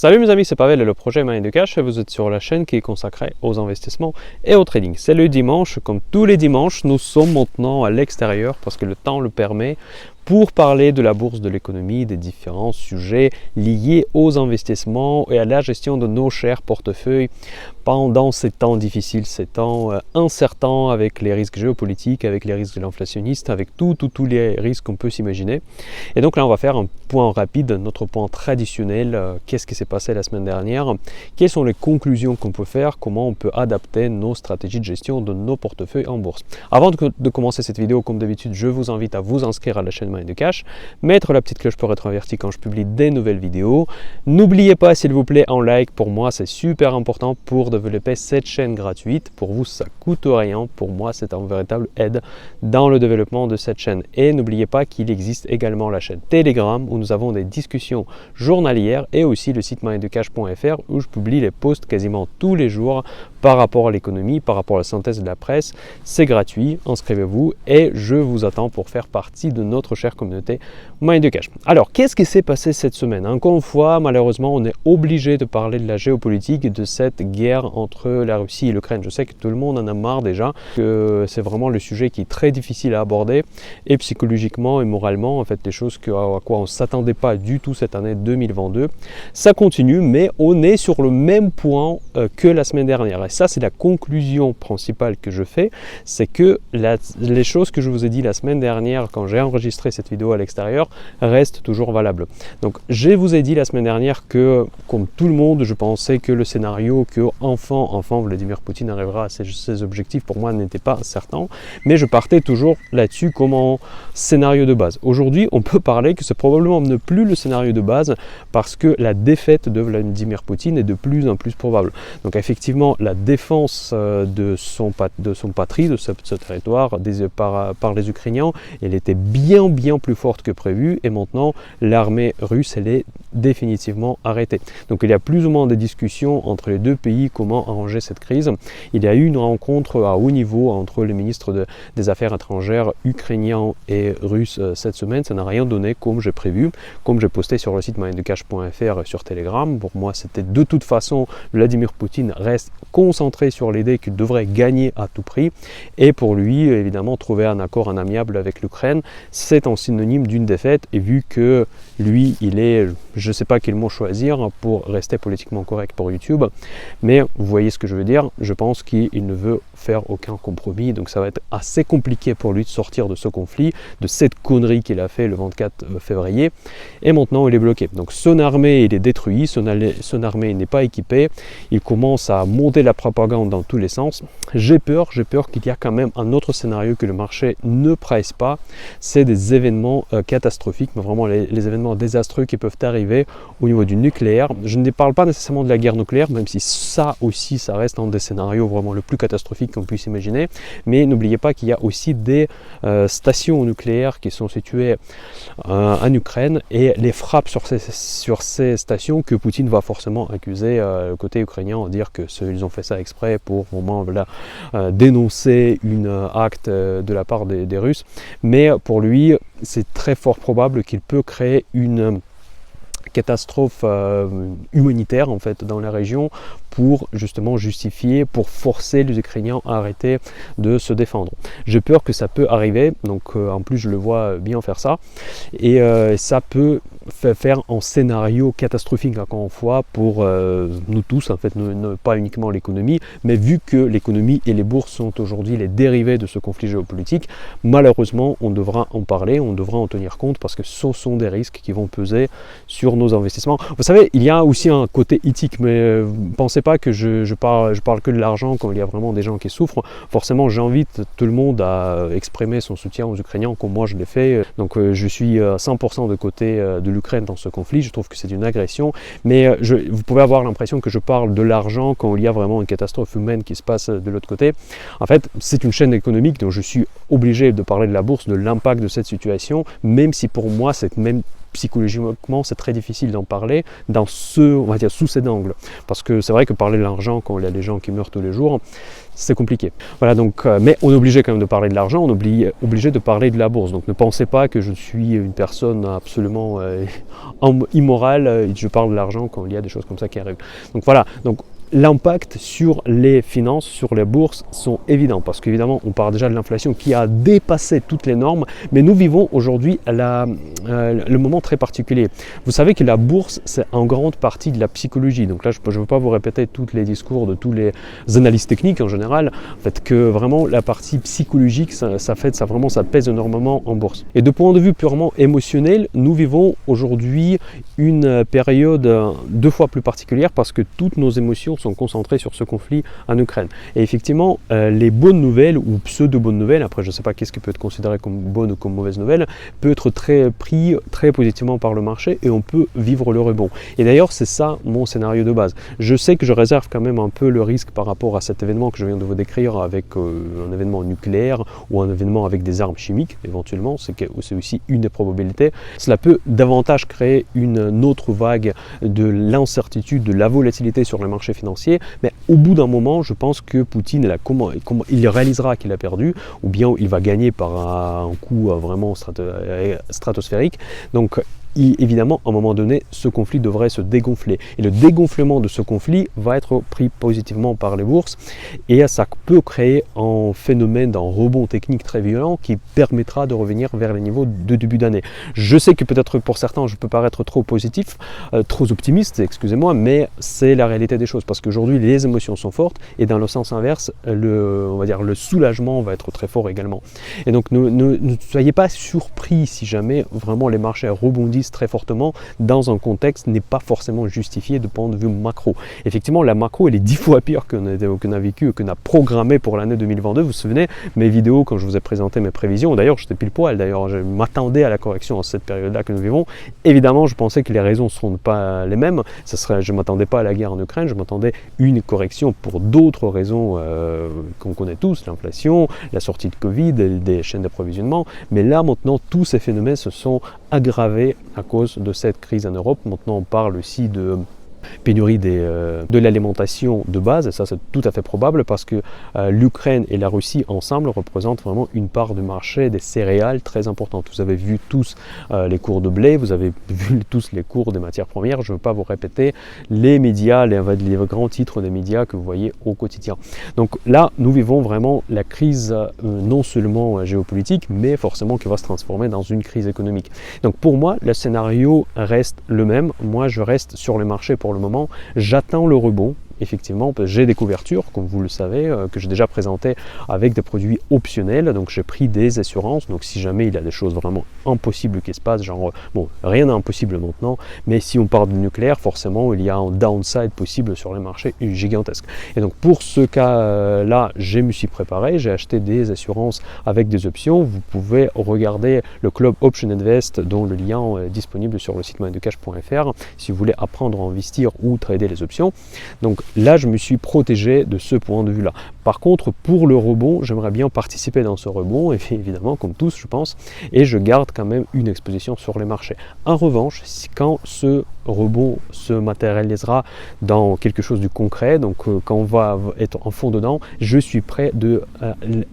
Salut mes amis, c'est Pavel et le projet Mind de Cash et vous êtes sur la chaîne qui est consacrée aux investissements et au trading. C'est le dimanche, comme tous les dimanches, nous sommes maintenant à l'extérieur parce que le temps le permet pour parler de la bourse, de l'économie, des différents sujets liés aux investissements et à la gestion de nos chers portefeuilles pendant ces temps difficiles, ces temps incertains avec les risques géopolitiques, avec les risques de l'inflationniste, avec tous les risques qu'on peut s'imaginer. Et donc là, on va faire un point rapide, notre point traditionnel, qu'est-ce qui s'est passé la semaine dernière, quelles sont les conclusions qu'on peut faire, comment on peut adapter nos stratégies de gestion de nos portefeuilles en bourse. Avant de commencer cette vidéo, comme d'habitude, je vous invite à vous inscrire à la chaîne Mind de Cash, mettre la petite cloche pour être averti quand je publie des nouvelles vidéos. N'oubliez pas, s'il vous plaît, un like, pour moi c'est super important pour développer cette chaîne gratuite. Pour vous, ça coûte rien, pour moi c'est un véritable aide dans le développement de cette chaîne. Et n'oubliez pas qu'il existe également la chaîne Telegram où nous avons des discussions journalières et aussi le site minddecash.fr où je publie les posts quasiment tous les jours par rapport à l'économie, par rapport à la synthèse de la presse. C'est gratuit, inscrivez-vous et je vous attends pour faire partie de notre chère communauté Mind de Cash. Alors, qu'est-ce qui s'est passé cette semaine? Encore une fois, malheureusement, on est obligé de parler de la géopolitique et de cette guerre entre la Russie et l'Ukraine. Je sais que tout le monde en a marre déjà, que c'est vraiment le sujet qui est très difficile à aborder et psychologiquement et moralement, en fait, des choses à quoi on ne s'attendait pas du tout cette année 2022. Ça continue, mais on est sur le même point que la semaine dernière. Et ça, c'est la conclusion principale que je fais, c'est que les choses que je vous ai dit la semaine dernière quand j'ai enregistré cette vidéo à l'extérieur restent toujours valables. Donc, je vous ai dit la semaine dernière que, comme tout le monde, je pensais que le scénario que enfin Vladimir Poutine arrivera à ses objectifs, pour moi, n'était pas certain, mais je partais toujours là-dessus comme un scénario de base. Aujourd'hui, on peut parler que c'est probablement ne plus le scénario de base parce que la défaite de Vladimir Poutine est de plus en plus probable. Donc, effectivement, la défense de son patrie, de ce territoire par les Ukrainiens, elle était bien plus forte que prévu et maintenant l'armée russe elle est définitivement arrêtée. Donc il y a plus ou moins des discussions entre les deux pays comment arranger cette crise. Il y a eu une rencontre à haut niveau entre les ministres des Affaires étrangères ukrainiens et russes cette semaine. Ça n'a rien donné comme j'ai prévu, comme j'ai posté sur le site minddecash.fr et sur Telegram. Pour moi c'était de toute façon Vladimir Poutine reste concentré sur l'idée qu'il devrait gagner à tout prix et pour lui évidemment trouver un accord amiable avec l'Ukraine c'est un synonyme d'une défaite et vu que lui il est, je ne sais pas quel mot choisir pour rester politiquement correct pour YouTube, mais vous voyez ce que je veux dire, je pense qu'il ne veut faire aucun compromis, donc ça va être assez compliqué pour lui de sortir de ce conflit, de cette connerie qu'il a fait le 24 février, et maintenant il est bloqué. Donc son armée il est détruit, son armée n'est pas équipée, il commence à monter la propagande dans tous les sens. J'ai peur qu'il y a quand même un autre scénario que le marché ne price pas, c'est des événements catastrophiques, mais vraiment les événements désastreux qui peuvent arriver au niveau du nucléaire. Je ne parle pas nécessairement de la guerre nucléaire, même si ça aussi, ça reste un des scénarios vraiment le plus catastrophique qu'on puisse imaginer. Mais n'oubliez pas qu'il y a aussi des stations nucléaires qui sont situées en Ukraine et les frappes sur ces stations que Poutine va forcément accuser le côté ukrainien, dire que ils ont fait ça exprès pour au moins dénoncer une acte de la part des Russes. Mais pour lui, c'est très fort probable qu'il peut créer une catastrophe humanitaire en fait dans la région pour justement justifier, pour forcer les Ukrainiens à arrêter de se défendre. J'ai peur que ça peut arriver, donc en plus je le vois bien faire ça, et ça peut faire un scénario catastrophique encore une fois pour nous tous, en fait, pas uniquement l'économie, mais vu que l'économie et les bourses sont aujourd'hui les dérivés de ce conflit géopolitique, malheureusement on devra en parler, on devra en tenir compte parce que ce sont des risques qui vont peser sur nos investissements. Vous savez, il y a aussi un côté éthique, mais pensez pas que je parle que de l'argent quand il y a vraiment des gens qui souffrent. Forcément, j'invite tout le monde à exprimer son soutien aux Ukrainiens comme moi je l'ai fait. Donc je suis 100% de côté de l'Ukraine dans ce conflit. Je trouve que c'est une agression, mais vous pouvez avoir l'impression que je parle de l'argent quand il y a vraiment une catastrophe humaine qui se passe de l'autre côté. En fait, c'est une chaîne économique, donc je suis obligé de parler de la bourse, de l'impact de cette situation, même si pour moi c'est même psychologiquement, c'est très difficile d'en parler dans on va dire, sous cet angle. Parce que c'est vrai que parler de l'argent quand il y a des gens qui meurent tous les jours, c'est compliqué. Voilà, donc, mais on est obligé quand même de parler de l'argent, on est obligé de parler de la bourse. Donc ne pensez pas que je suis une personne absolument immorale, je parle de l'argent quand il y a des choses comme ça qui arrivent. Donc voilà, donc l'impact sur les finances, sur les bourses sont évidents parce qu'évidemment on parle déjà de l'inflation qui a dépassé toutes les normes, mais nous vivons aujourd'hui le moment très particulier. Vous savez que la bourse c'est en grande partie de la psychologie, donc là je ne veux pas vous répéter tous les discours de tous les analystes techniques en général, en fait que vraiment la partie psychologique ça pèse énormément en bourse. Et de point de vue purement émotionnel, nous vivons aujourd'hui une période 2 fois plus particulière parce que toutes nos émotions sont concentrés sur ce conflit en Ukraine. Et effectivement, les bonnes nouvelles ou pseudo-bonnes nouvelles, après je ne sais pas qu'est-ce qui peut être considéré comme bonne ou comme mauvaise nouvelle, peut être pris très positivement par le marché et on peut vivre le rebond. Et d'ailleurs, c'est ça mon scénario de base. Je sais que je réserve quand même un peu le risque par rapport à cet événement que je viens de vous décrire avec un événement nucléaire ou un événement avec des armes chimiques, éventuellement, c'est aussi une des probabilités. Cela peut davantage créer une autre vague de l'incertitude, de la volatilité sur les marchés financiers. Mais au bout d'un moment, je pense que Poutine, il réalisera qu'il a perdu, ou bien il va gagner par un coup vraiment stratosphérique. Donc, évidemment, à un moment donné, ce conflit devrait se dégonfler. Et le dégonflement de ce conflit va être pris positivement par les bourses. Et ça peut créer un phénomène d'un rebond technique très violent qui permettra de revenir vers les niveaux de début d'année. Je sais que peut-être pour certains, je peux paraître trop positif, trop optimiste, excusez-moi, mais c'est la réalité des choses. Parce qu'aujourd'hui, les émotions sont fortes et dans le sens inverse, on va dire, le soulagement va être très fort également. Et donc, ne soyez pas surpris si jamais vraiment les marchés rebondissent très fortement dans un contexte n'est pas forcément justifié de point de vue macro. Effectivement, la macro, elle est 10 fois pire qu'on a vécu, qu'on a programmé pour l'année 2022. Vous vous souvenez, mes vidéos, quand je vous ai présenté mes prévisions, d'ailleurs, j'étais pile poil, d'ailleurs, je m'attendais à la correction en cette période-là que nous vivons. Évidemment, je pensais que les raisons ne seront pas les mêmes. Je ne m'attendais pas à la guerre en Ukraine, je m'attendais à une correction pour d'autres raisons qu'on connaît tous, l'inflation, la sortie de Covid, des chaînes d'approvisionnement. Mais là, maintenant, tous ces phénomènes se sont aggravés à cause de cette crise en Europe. Maintenant, on parle aussi de pénurie de l'alimentation de base, et ça c'est tout à fait probable parce que l'Ukraine et la Russie ensemble représentent vraiment une part du marché des céréales très importante. Vous avez vu tous les cours de blé, vous avez vu tous les cours des matières premières, je ne veux pas vous répéter les médias, les grands titres des médias que vous voyez au quotidien. Donc là, nous vivons vraiment la crise non seulement géopolitique, mais forcément qui va se transformer dans une crise économique. Donc pour moi, le scénario reste le même. Moi, je reste sur les marchés pour le moment, j'attends le rebond. Effectivement, j'ai des couvertures, comme vous le savez, que j'ai déjà présentées avec des produits optionnels. Donc, j'ai pris des assurances. Donc, si jamais il y a des choses vraiment impossibles qui se passent, genre, bon, rien n'est impossible maintenant, mais si on parle du nucléaire, forcément, il y a un downside possible sur les marchés gigantesque. Et donc, pour ce cas-là, je me suis préparé. J'ai acheté des assurances avec des options. Vous pouvez regarder le club Option Invest, dont le lien est disponible sur le site mindthecash.fr si vous voulez apprendre à investir ou trader les options. Donc, là, je me suis protégé de ce point de vue-là. Par contre, pour le rebond, j'aimerais bien participer dans ce rebond, et évidemment, comme tous, je pense, et je garde quand même une exposition sur les marchés. En revanche, quand ce rebond se matérialisera dans quelque chose de concret, donc quand on va être en fond dedans, je suis prêt de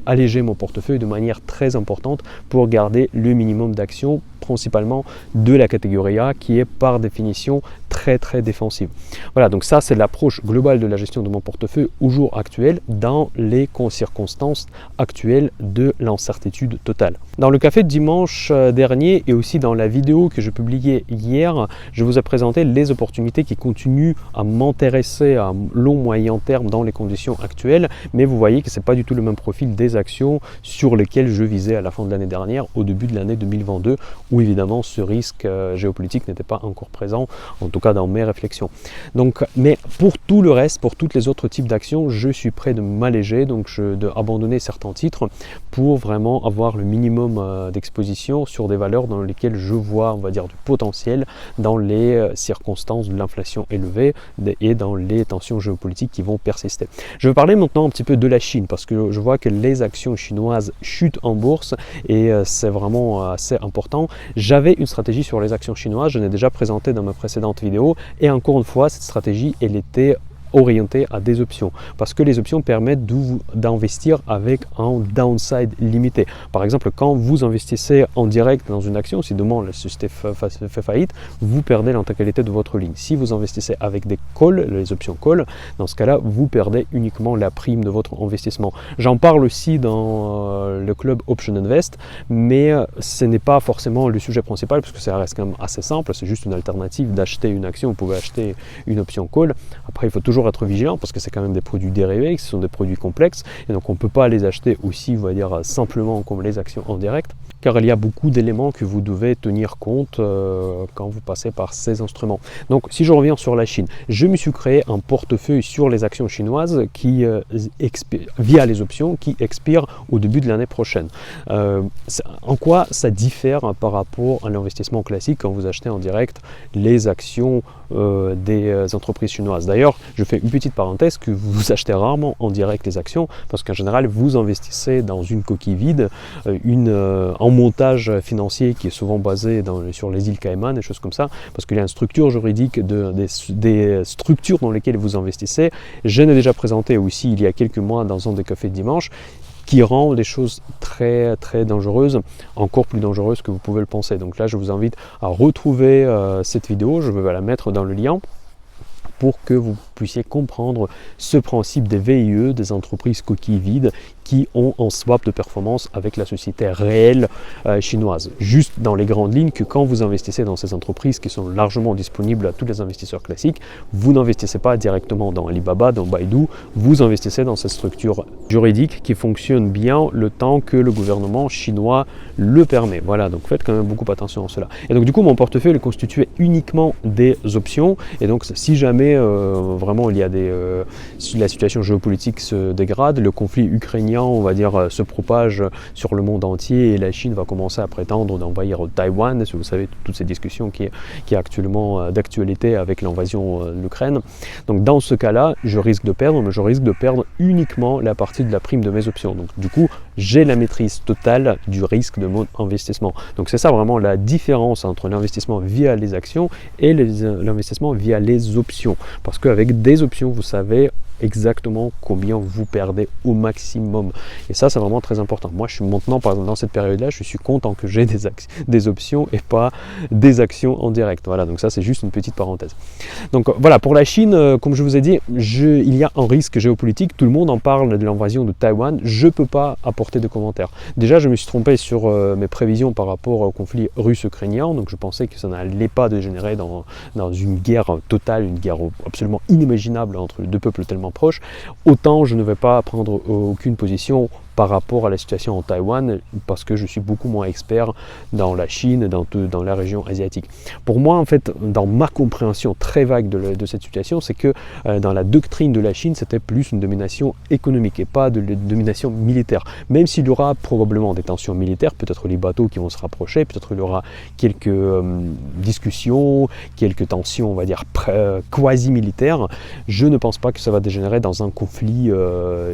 alléger mon portefeuille de manière très importante pour garder le minimum d'actions, principalement de la catégorie A, qui est par définition très défensive. Voilà, donc ça c'est l'approche globale de la gestion de mon portefeuille au jour actuel dans les circonstances actuelles de l'incertitude totale. Dans le café de dimanche dernier et aussi dans la vidéo que je publiais hier, je vous ai présenté les opportunités qui continuent à m'intéresser à long moyen terme dans les conditions actuelles, mais vous voyez que c'est pas du tout le même profil des actions sur lesquelles je visais à la fin de l'année dernière, au début de l'année 2022, où évidemment ce risque géopolitique n'était pas encore présent, en tout cas dans mes réflexions. Donc, mais pour tout le reste, pour tous les autres types d'actions, je suis prêt de m'alléger, donc d'abandonner certains titres pour vraiment avoir le minimum d'exposition sur des valeurs dans lesquelles je vois, on va dire, du potentiel dans les circonstances de l'inflation élevée et dans les tensions géopolitiques qui vont persister. Je vais parler maintenant un petit peu de la Chine parce que je vois que les actions chinoises chutent en bourse et c'est vraiment assez important. J'avais une stratégie sur les actions chinoises, je l'ai déjà présenté dans ma précédente vidéo, et encore une fois, cette stratégie, elle était orienté à des options parce que les options permettent d'investir avec un downside limité. Par exemple, quand vous investissez en direct dans une action, si demain la société fait faillite, vous perdez l'intégralité de votre ligne. Si vous investissez avec des calls, les options call, dans ce cas-là, vous perdez uniquement la prime de votre investissement. J'en parle aussi dans le club Option Invest, mais ce n'est pas forcément le sujet principal parce que ça reste quand même assez simple, c'est juste une alternative d'acheter une action, vous pouvez acheter une option call. Après, il faut toujours être vigilant parce que c'est quand même des produits dérivés, ce sont des produits complexes et donc on ne peut pas les acheter aussi, on va dire, simplement comme les actions en direct, car il y a beaucoup d'éléments que vous devez tenir compte quand vous passez par ces instruments. Donc si je reviens sur la Chine, je me suis créé un portefeuille sur les actions chinoises qui via les options qui expirent au début de l'année prochaine. En quoi ça diffère par rapport à l'investissement classique quand vous achetez en direct les actions des entreprises chinoises? D'ailleurs, je fais une petite parenthèse que vous achetez rarement en direct les actions parce qu'en général, vous investissez dans une coquille vide, un montage financier qui est souvent basé sur les îles Caïmans, des choses comme ça, parce qu'il y a une structure juridique, des structures dans lesquelles vous investissez. Je l'ai déjà présenté aussi il y a quelques mois dans un des cafés de dimanche, qui rend les choses très très dangereuses, encore plus dangereuses que vous pouvez le penser. Donc là, je vous invite à retrouver cette vidéo, je vais la mettre dans le lien pour que vous puissiez comprendre ce principe des VIE, des entreprises coquilles vides, qui ont un swap de performance avec la société réelle chinoise. Juste dans les grandes lignes, que quand vous investissez dans ces entreprises qui sont largement disponibles à tous les investisseurs classiques, vous n'investissez pas directement dans Alibaba, dans Baidu, vous investissez dans cette structure juridique qui fonctionne bien le temps que le gouvernement chinois le permet. Voilà, donc faites quand même beaucoup attention à cela. Et donc du coup, mon portefeuille est constitué uniquement des options, et donc si jamais vraiment il y a la situation géopolitique se dégrade, le conflit ukrainien, on va dire, se propage sur le monde entier et la Chine va commencer à prétendre d'envahir Taïwan, vous savez, toutes ces discussions qui est actuellement d'actualité avec l'invasion de l'Ukraine. Donc dans ce cas-là, je risque de perdre, mais je risque de perdre uniquement la partie de la prime de mes options. Donc du coup, j'ai la maîtrise totale du risque de mon investissement. Donc c'est ça vraiment la différence entre l'investissement via les actions et l'investissement via les options. Parce qu'avec des options, vous savez exactement combien vous perdez au maximum. Et ça, c'est vraiment très important. Moi, je suis maintenant, par exemple, dans cette période-là, je suis content que j'ai des options et pas des actions en direct. Voilà, donc ça, c'est juste une petite parenthèse. Donc voilà, pour la Chine, comme je vous ai dit, il y a un risque géopolitique. Tout le monde en parle de l'invasion de Taïwan. Je ne peux pas apporter de commentaires. Déjà, je me suis trompé sur mes prévisions par rapport au conflit russe-ukrainien. Donc, je pensais que ça n'allait pas dégénérer dans une guerre totale, une guerre absolument inimaginable entre deux peuples tellement proches. Autant je ne vais pas prendre aucune position par rapport à la situation en Taïwan parce que je suis beaucoup moins expert dans la Chine, dans la région asiatique. Pour moi, en fait, dans ma compréhension très vague de cette situation, c'est que dans la doctrine de la Chine, c'était plus une domination économique et pas de domination militaire. Même s'il y aura probablement des tensions militaires, peut-être les bateaux qui vont se rapprocher, peut-être il y aura quelques discussions, quelques tensions, on va dire, quasi-militaires, je ne pense pas que ça va dégénérer dans un conflit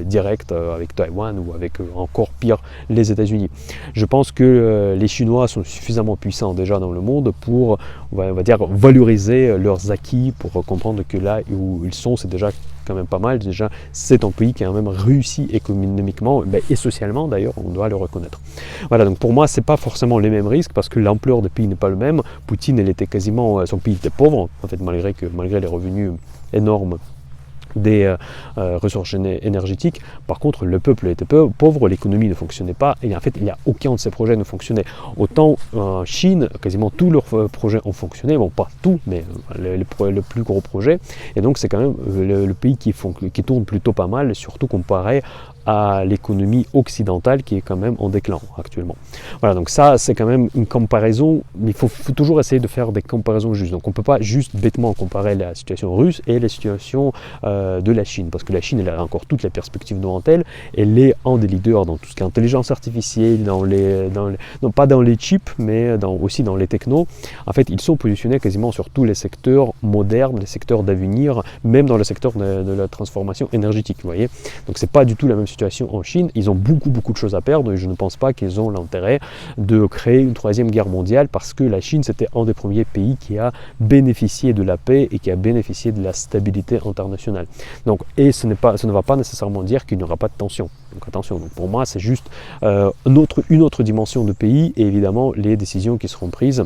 direct avec Taïwan ou avec encore pire les États-Unis. Je pense que les Chinois sont suffisamment puissants déjà dans le monde pour, on va dire, valoriser leurs acquis, pour comprendre que là où ils sont, c'est déjà quand même pas mal. Déjà, c'est un pays qui a même réussi économiquement et socialement d'ailleurs, on doit le reconnaître. Voilà, donc pour moi, c'est pas forcément les mêmes risques parce que l'ampleur des pays n'est pas le même. Poutine, son pays était pauvre, en fait, malgré les revenus énormes des ressources énergétiques. Par contre, le peuple était pauvre, l'économie ne fonctionnait pas et en fait, il n'y a aucun de ces projets ne fonctionnait. Autant en Chine, quasiment tous leurs projets ont fonctionné, bon pas tout, mais le plus gros projet. Et donc, c'est quand même le pays qui tourne plutôt pas mal, surtout comparé à l'économie occidentale qui est quand même en déclin actuellement. Voilà, donc ça c'est quand même une comparaison, mais il faut toujours essayer de faire des comparaisons justes. Donc on ne peut pas juste bêtement comparer la situation russe et la situation de la Chine, parce que la Chine elle a encore toutes les perspectives devant elle, elle est un des leaders dans tout ce qui est intelligence artificielle, non pas dans les chips, mais aussi dans les technos. En fait, ils sont positionnés quasiment sur tous les secteurs modernes, les secteurs d'avenir, même dans le secteur de la transformation énergétique, vous voyez. Donc c'est pas du tout la même situation situation en Chine, ils ont beaucoup de choses à perdre et je ne pense pas qu'ils ont l'intérêt de créer une troisième guerre mondiale parce que la Chine, c'était un des premiers pays qui a bénéficié de la paix et qui a bénéficié de la stabilité internationale. Donc, et ce ne va pas nécessairement dire qu'il n'y aura pas de tension. Donc attention, donc pour moi c'est juste une autre dimension de pays et évidemment les décisions qui seront prises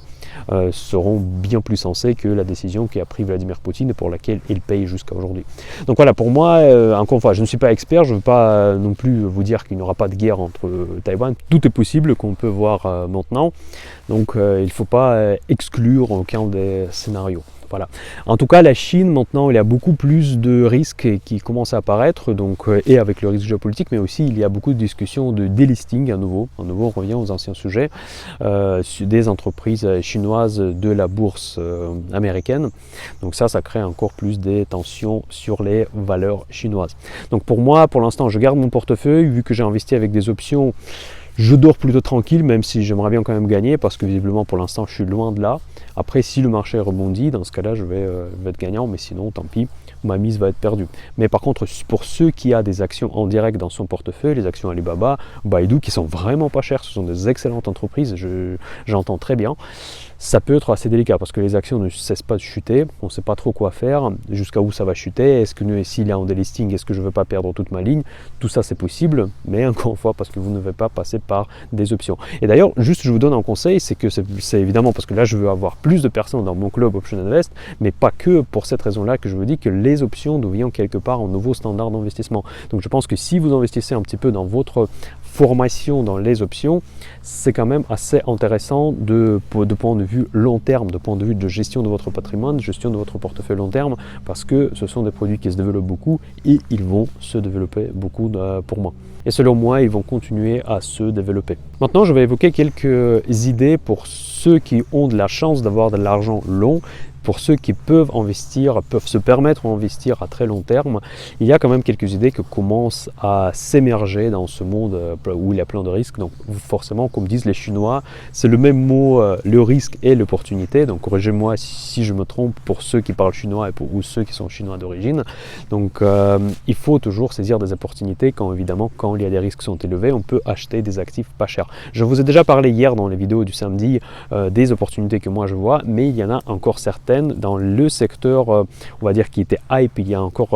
seront bien plus sensées que la décision qu'a pris Vladimir Poutine et pour laquelle il paye jusqu'à aujourd'hui. Donc voilà, pour moi, encore une fois, je ne suis pas expert, je ne veux pas non plus vous dire qu'il n'y aura pas de guerre entre Taïwan, tout est possible qu'on peut voir maintenant, donc il ne faut pas exclure aucun des scénarios. Voilà. En tout cas, la Chine, maintenant, il y a beaucoup plus de risques qui commencent à apparaître, donc, et avec le risque géopolitique, mais aussi il y a beaucoup de discussions de délisting à nouveau. À nouveau, on revient aux anciens sujets, des entreprises chinoises de la bourse américaine. Donc ça crée encore plus des tensions sur les valeurs chinoises. Donc pour moi, pour l'instant, je garde mon portefeuille, vu que j'ai investi avec des options. Je dors plutôt tranquille, même si j'aimerais bien quand même gagner, parce que visiblement pour l'instant je suis loin de là. Après, si le marché rebondit, dans ce cas-là je vais être gagnant, mais sinon tant pis, ma mise va être perdue. Mais par contre, pour ceux qui ont des actions en direct dans son portefeuille, les actions Alibaba, Baidu, qui sont vraiment pas chères, ce sont des excellentes entreprises, j'entends très bien. Ça peut être assez délicat parce que les actions ne cessent pas de chuter, on ne sait pas trop quoi faire, jusqu'à où ça va chuter, est-ce que s'il y a un délisting, est-ce que je ne veux pas perdre toute ma ligne, tout ça c'est possible, mais encore une fois parce que vous ne devez pas passer par des options. Et d'ailleurs, juste je vous donne un conseil, c'est que c'est évidemment parce que là je veux avoir plus de personnes dans mon club Option Invest, mais pas que pour cette raison-là que je vous dis que les options deviennent quelque part un nouveau standard d'investissement. Donc je pense que si vous investissez un petit peu dans votre formation dans les options, c'est quand même assez intéressant de point de vue long terme, de point de vue de gestion de votre patrimoine, de gestion de votre portefeuille long terme, parce que ce sont des produits qui se développent beaucoup et ils vont se développer beaucoup pour moi. Et selon moi, ils vont continuer à se développer. Maintenant, je vais évoquer quelques idées pour ceux qui ont de la chance d'avoir de l'argent long. Pour ceux qui peuvent investir, peuvent se permettre d'investir à très long terme, il y a quand même quelques idées qui commencent à s'émerger dans ce monde où il y a plein de risques. Donc forcément, comme disent les Chinois, c'est le même mot, le risque et l'opportunité. Donc corrigez-moi si je me trompe pour ceux qui parlent chinois ou ceux qui sont chinois d'origine. Donc il faut toujours saisir des opportunités quand évidemment, quand il y a des risques qui sont élevés, on peut acheter des actifs pas chers. Je vous ai déjà parlé hier dans les vidéos du samedi des opportunités que moi je vois, mais il y en a encore certaines dans le secteur, on va dire, qui était hype il y a encore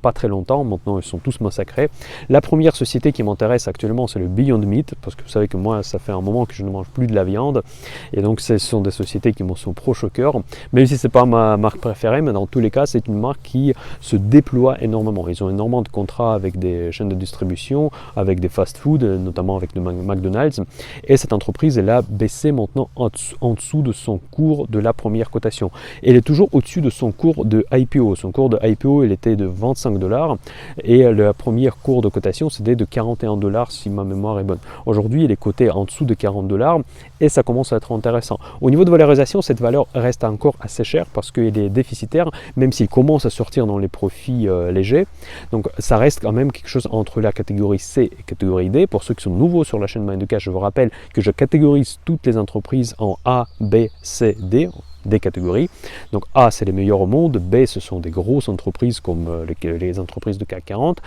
pas très longtemps. Maintenant, ils sont tous massacrés. La première société qui m'intéresse actuellement, c'est le Beyond Meat, parce que vous savez que moi, ça fait un moment que je ne mange plus de la viande, et donc ce sont des sociétés qui me sont proches au cœur, même si c'est pas ma marque préférée, mais dans tous les cas, c'est une marque qui se déploie énormément. Ils ont énormément de contrats avec des chaînes de distribution, avec des fast-food, notamment avec le McDonald's, et cette entreprise, elle a baissé maintenant en dessous de son cours de la première cotation. Elle est toujours au-dessus de son cours de IPO. Son cours de IPO, il était de 25 $ et la première cours de cotation, c'était de 41 $ si ma mémoire est bonne. Aujourd'hui, il est coté en dessous de 40 $ et ça commence à être intéressant. Au niveau de valorisation, cette valeur reste encore assez chère parce qu'il est déficitaire, même s'il commence à sortir dans les profits légers. Donc ça reste quand même quelque chose entre la catégorie C et catégorie D. Pour ceux qui sont nouveaux sur la chaîne Mind the Cash, je vous rappelle que je catégorise toutes les entreprises en A, B, C, D. Des catégories. Donc A, c'est les meilleurs au monde, B, ce sont des grosses entreprises comme les entreprises de CAC 40,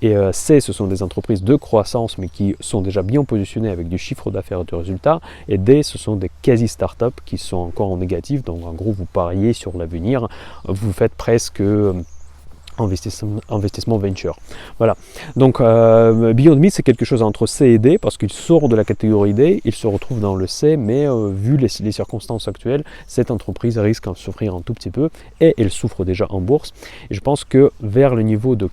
et C, ce sont des entreprises de croissance mais qui sont déjà bien positionnées avec du chiffre d'affaires et de résultats, et D, ce sont des quasi-startups qui sont encore en négatif, donc en gros vous pariez sur l'avenir, vous faites presque investissement venture. Voilà. Donc Beyond Meat, c'est quelque chose entre C et D parce qu'il sort de la catégorie D, il se retrouve dans le C, mais vu les circonstances actuelles, cette entreprise risque de souffrir un tout petit peu et elle souffre déjà en bourse. Et je pense que vers le niveau de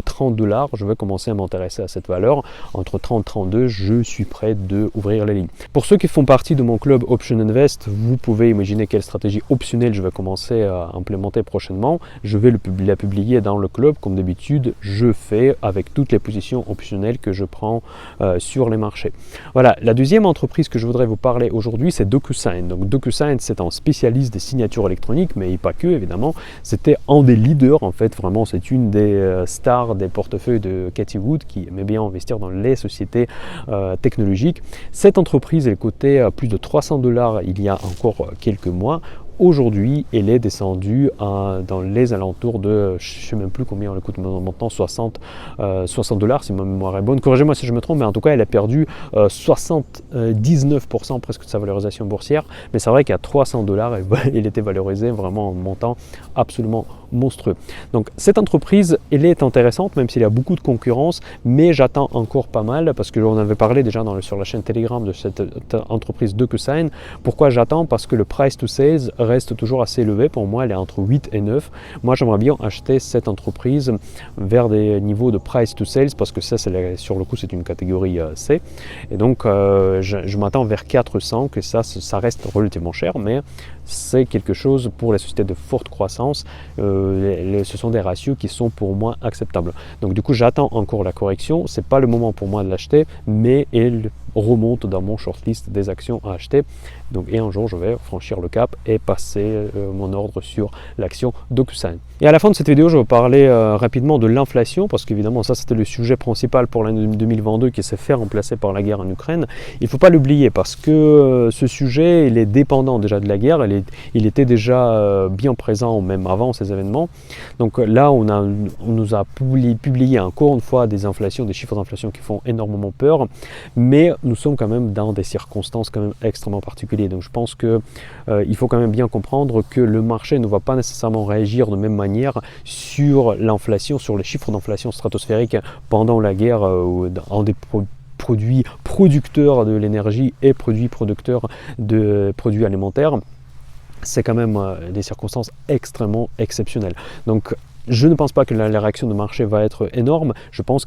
30 $, je vais commencer à m'intéresser à cette valeur. Entre 30 et 32, je suis prêt d'ouvrir les lignes. Pour ceux qui font partie de mon club Option Invest, vous pouvez imaginer quelle stratégie optionnelle je vais commencer à implémenter prochainement. Je vais la publier dans le club, comme d'habitude je fais avec toutes les positions optionnelles que je prends sur les marchés. Voilà, la deuxième entreprise que je voudrais vous parler aujourd'hui, c'est DocuSign. Donc DocuSign, c'est un spécialiste des signatures électroniques, mais pas que évidemment, c'était un des leaders en fait, vraiment c'est une des stars des portefeuilles de Cathie Wood qui aimait bien investir dans les sociétés technologiques. Cette entreprise est cotée à plus de 300 $ il y a encore quelques mois. aujourd'hui, elle est descendue dans les alentours de, je ne sais même plus combien elle coûte maintenant, 60 $, si ma mémoire est bonne. Corrigez-moi si je me trompe, mais en tout cas, elle a perdu 79% presque de sa valorisation boursière. Mais c'est vrai qu'à 300 $, elle était valorisée vraiment en montant absolument monstrueux. Donc cette entreprise, elle est intéressante, même s'il y a beaucoup de concurrence, mais j'attends encore pas mal, parce que on avait parlé déjà sur la chaîne Telegram de cette entreprise DocuSign. Pourquoi j'attends? Parce que le price to sales reste toujours assez élevé. Pour moi, elle est entre 8 et 9. Moi, j'aimerais bien acheter cette entreprise vers des niveaux de price to sales, parce que ça, sur le coup, c'est une catégorie C. Et donc, je m'attends vers 400, que ça reste relativement cher, mais c'est quelque chose pour les sociétés de forte croissance. Ce sont des ratios qui sont pour moi acceptables. Donc du coup, j'attends encore la correction. C'est pas le moment pour moi de l'acheter, mais elle remonte dans mon shortlist des actions à acheter. Donc, et un jour, je vais franchir le cap et passer mon ordre sur l'action DocuSign. Et à la fin de cette vidéo, je vais parler rapidement de l'inflation, parce qu'évidemment, ça c'était le sujet principal pour l'année 2022 qui s'est fait remplacer par la guerre en Ukraine. Il ne faut pas l'oublier, parce que ce sujet, il est dépendant déjà de la guerre. Il était déjà bien présent même avant ces événements. Donc là, on nous a publié encore une fois des chiffres d'inflation qui font énormément peur, mais nous sommes quand même dans des circonstances quand même extrêmement particulières. Donc je pense que il faut quand même bien comprendre que le marché ne va pas nécessairement réagir de même manière sur l'inflation, sur les chiffres d'inflation stratosphériques pendant la guerre en des produits producteurs de l'énergie et produits producteurs de produits alimentaires. C'est quand même des circonstances extrêmement exceptionnelles. Donc, je ne pense pas que la réaction du marché va être énorme. Je pense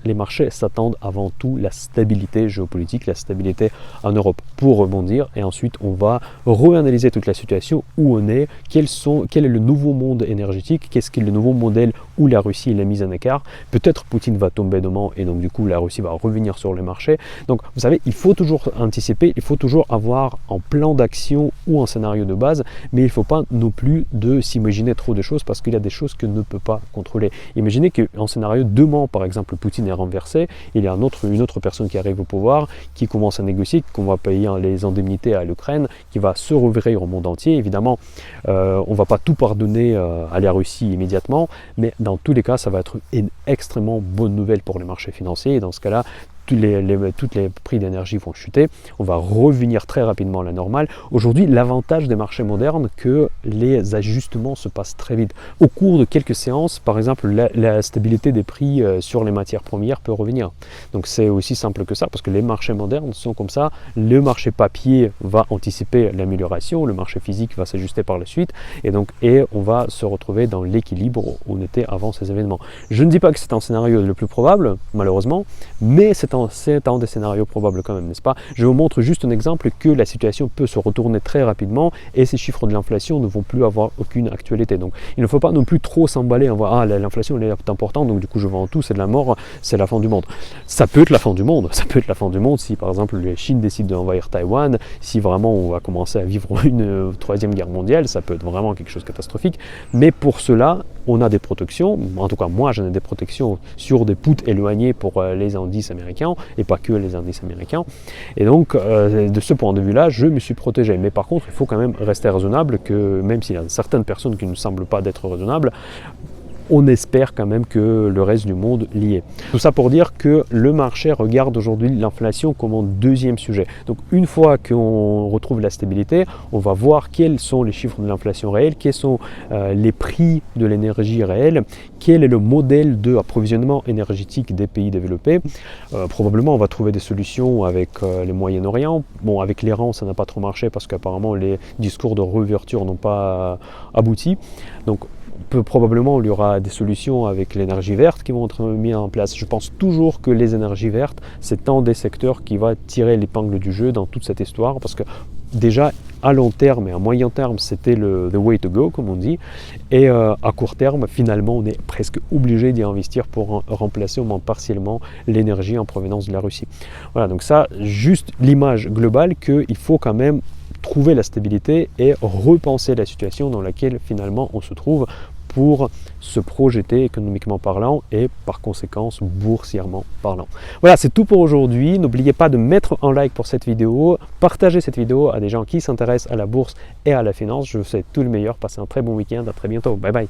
les marchés s'attendent avant tout la stabilité géopolitique, la stabilité en Europe pour rebondir. Et ensuite, on va réanalyser toute la situation, où on est, quel est le nouveau monde énergétique, qu'est-ce qu'est le nouveau modèle où la Russie est mise en écart. Peut-être Poutine va tomber demain et donc du coup la Russie va revenir sur les marchés. Donc vous savez, il faut toujours anticiper, il faut toujours avoir un plan d'action ou un scénario de base, mais il ne faut pas non plus s'imaginer trop de choses, parce qu'il y a des choses que ne peut pas contrôler. Imaginez qu'en scénario, demain par exemple, Poutine est renversé, il y a une autre personne qui arrive au pouvoir, qui commence à négocier, qu'on va payer les indemnités à l'Ukraine, qui va se rouvrir au monde entier. Évidemment, on ne va pas tout pardonner à la Russie immédiatement, mais dans tous les cas, ça va être une extrêmement bonne nouvelle pour les marchés financiers. Et dans ce cas-là, tous les prix d'énergie vont chuter, on va revenir très rapidement à la normale. Aujourd'hui, l'avantage des marchés modernes, que les ajustements se passent très vite. Au cours de quelques séances, par exemple, la stabilité des prix sur les matières premières peut revenir. Donc c'est aussi simple que ça, parce que les marchés modernes sont comme ça. Le marché papier va anticiper l'amélioration, le marché physique va s'ajuster par la suite, et on va se retrouver dans l'équilibre où on était avant ces événements. Je ne dis pas que c'est un scénario le plus probable, malheureusement, mais c'est un des scénarios probables quand même, n'est-ce pas? Je vous montre juste un exemple que la situation peut se retourner très rapidement et ces chiffres de l'inflation ne vont plus avoir aucune actualité. Donc il ne faut pas non plus trop s'emballer en voyant l'inflation est importante, donc du coup je vends tout, c'est de la mort, c'est la fin du monde. Ça peut être la fin du monde, ça peut être la fin du monde si par exemple la Chine décide d'envahir Taïwan, si vraiment on va commencer à vivre une troisième guerre mondiale, ça peut être vraiment quelque chose de catastrophique. Mais pour cela, on a des protections, en tout cas moi j'en ai des protections sur des puts éloignés pour les indices américains, et pas que les indices américains. Et donc, de ce point de vue-là, je me suis protégé. Mais par contre, il faut quand même rester raisonnable, que même s'il y a certaines personnes qui ne semblent pas d'être raisonnables, on espère quand même que le reste du monde l'y est. Tout ça pour dire que le marché regarde aujourd'hui l'inflation comme un deuxième sujet. Donc une fois qu'on retrouve la stabilité, on va voir quels sont les chiffres de l'inflation réelle, quels sont les prix de l'énergie réelle, quel est le modèle d'approvisionnement énergétique des pays développés. Probablement on va trouver des solutions avec les Moyen-Orient. Bon, avec l'Iran ça n'a pas trop marché parce qu'apparemment les discours de réouverture n'ont pas abouti. Donc probablement il y aura des solutions avec l'énergie verte qui vont être mises en place. Je pense toujours que les énergies vertes, c'est un des secteurs qui va tirer l'épingle du jeu dans toute cette histoire, parce que déjà à long terme et à moyen terme c'était the way to go comme on dit, et à court terme finalement on est presque obligé d'y investir pour remplacer au moins partiellement l'énergie en provenance de la Russie. Voilà, donc ça juste l'image globale qu'il faut quand même trouver la stabilité et repenser la situation dans laquelle finalement on se trouve pour se projeter économiquement parlant et par conséquence boursièrement parlant. Voilà, c'est tout pour aujourd'hui. N'oubliez pas de mettre un like pour cette vidéo, partagez cette vidéo à des gens qui s'intéressent à la bourse et à la finance. Je vous souhaite tout le meilleur, passez un très bon week-end, à très bientôt, bye bye.